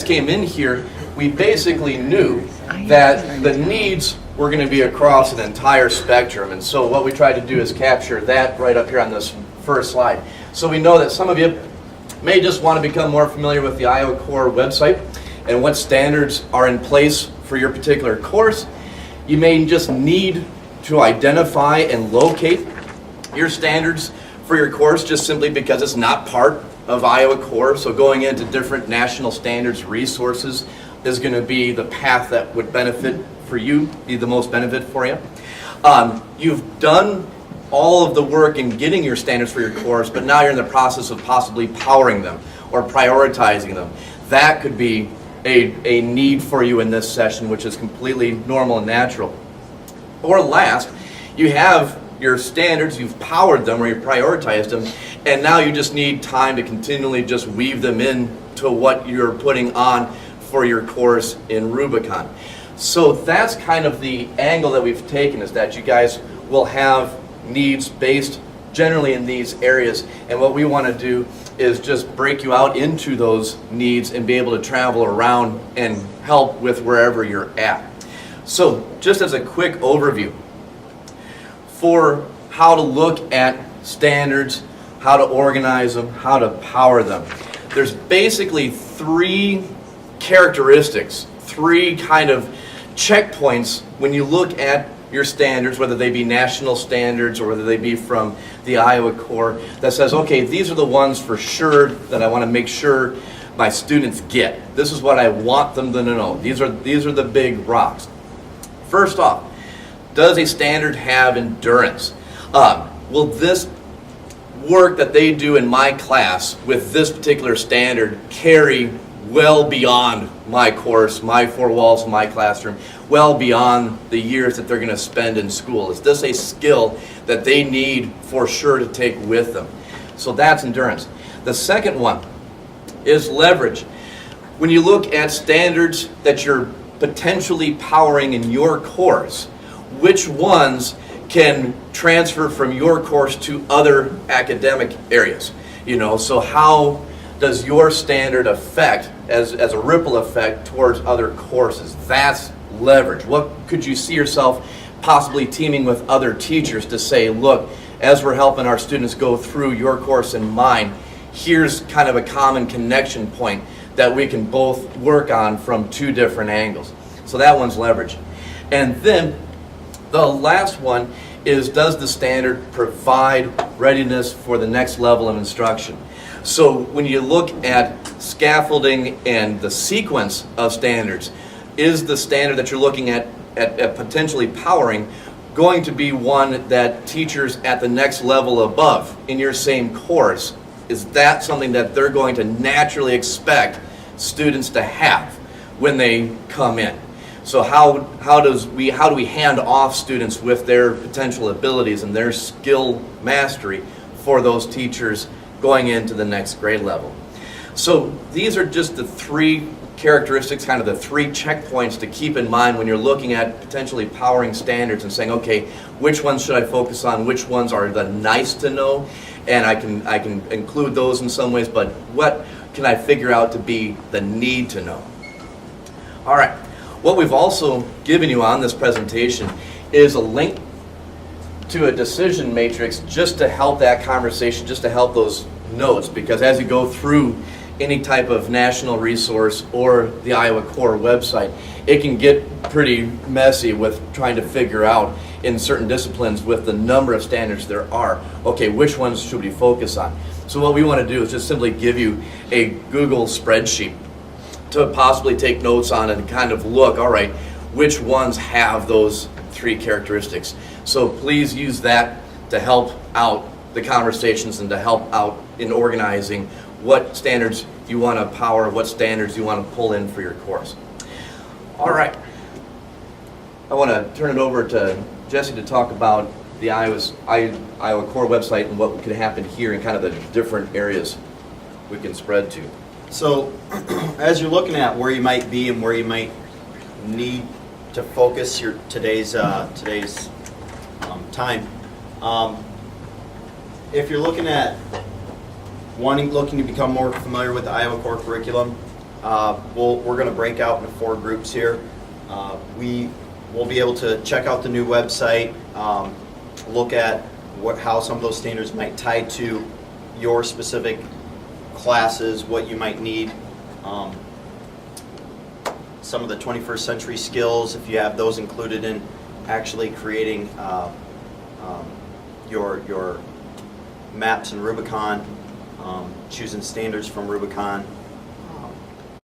Came in here, we basically knew that the needs were going to be across an entire spectrum, and so what we tried to do is capture that right up here on this first slide. So we know that some of you may just want to become more familiar with the Iowa Core website and what standards are in place for your particular course. You may just need to identify and locate your standards for your course just simply because it's not part of Iowa Core. So going into different national standards resources is going to be the path that would benefit for you, be the most benefit for you. You've done all of the work in getting your standards for your course, but now you're in the process of possibly powering them or prioritizing them. That could be a need for you in this session, which is completely normal and natural. Or last, you have your standards, you've powered them or you've prioritized them, and now you just need time to continually just weave them in to what you're putting on for your course in Rubicon. So that's kind of the angle that we've taken, is that you guys will have needs based generally in these areas, and what we want to do is just break you out into those needs and be able to travel around and help with wherever you're at. So just as a quick overview for how to look at standards, how to organize them, how to power them. There's basically three characteristics, three kind of checkpoints when you look at your standards, whether they be national standards or whether they be from the Iowa Core, that says, okay, these are the ones for sure that I want to make sure my students get. This is what I want them to know. These are the big rocks. First off, does a standard have endurance? Will this work that they do in my class with this particular standard carry well beyond my course, my four walls of my classroom, well beyond the years that they're going to spend in school? Is this a skill that they need for sure to take with them? So that's endurance. The second one is leverage. When you look at standards that you're potentially powering in your course, which ones can transfer from your course to other academic areas? So how does your standard affect as a ripple effect towards other courses? That's leverage. What could you see yourself possibly teaming with other teachers to say, look, as we're helping our students go through your course and mine, here's kind of a common connection point that we can both work on from two different angles. So that one's leverage. And then the last one is, does the standard provide readiness for the next level of instruction? So when you look at scaffolding and the sequence of standards, is the standard that you're looking at potentially powering going to be one that teachers at the next level above in your same course, is that something that they're going to naturally expect students to have when they come in? So how do we hand off students with their potential abilities and their skill mastery for those teachers going into the next grade level? So these are just the three characteristics, kind of the three checkpoints to keep in mind when you're looking at potentially powering standards and saying, okay, which ones should I focus on? Which ones are the nice to know? And I can include those in some ways, but what can I figure out to be the need to know? All right. What we've also given you on this presentation is a link to a decision matrix just to help that conversation, just to help those notes, because as you go through any type of national resource or the Iowa Core website, it can get pretty messy with trying to figure out in certain disciplines with the number of standards there are, okay, which ones should we focus on? So what we want to do is just simply give you a Google spreadsheet to possibly take notes on and kind of look, all right, which ones have those three characteristics. So please use that to help out the conversations and to help out in organizing what standards you want to power, what standards you want to pull in for your course. All right. I want to turn it over to Jesse to talk about the Iowa Core website and what could happen here and kind of the different areas we can spread to. So as you're looking at where you might be and where you might need to focus your today's time, if you're looking to become more familiar with the Iowa Core curriculum, We're going to break out into 4 groups here. We will be able to check out the new website, look at how some of those standards might tie to your specific classes, what you might need. Some of the 21st century skills, if you have those included in actually creating your maps in Rubicon, choosing standards from Rubicon.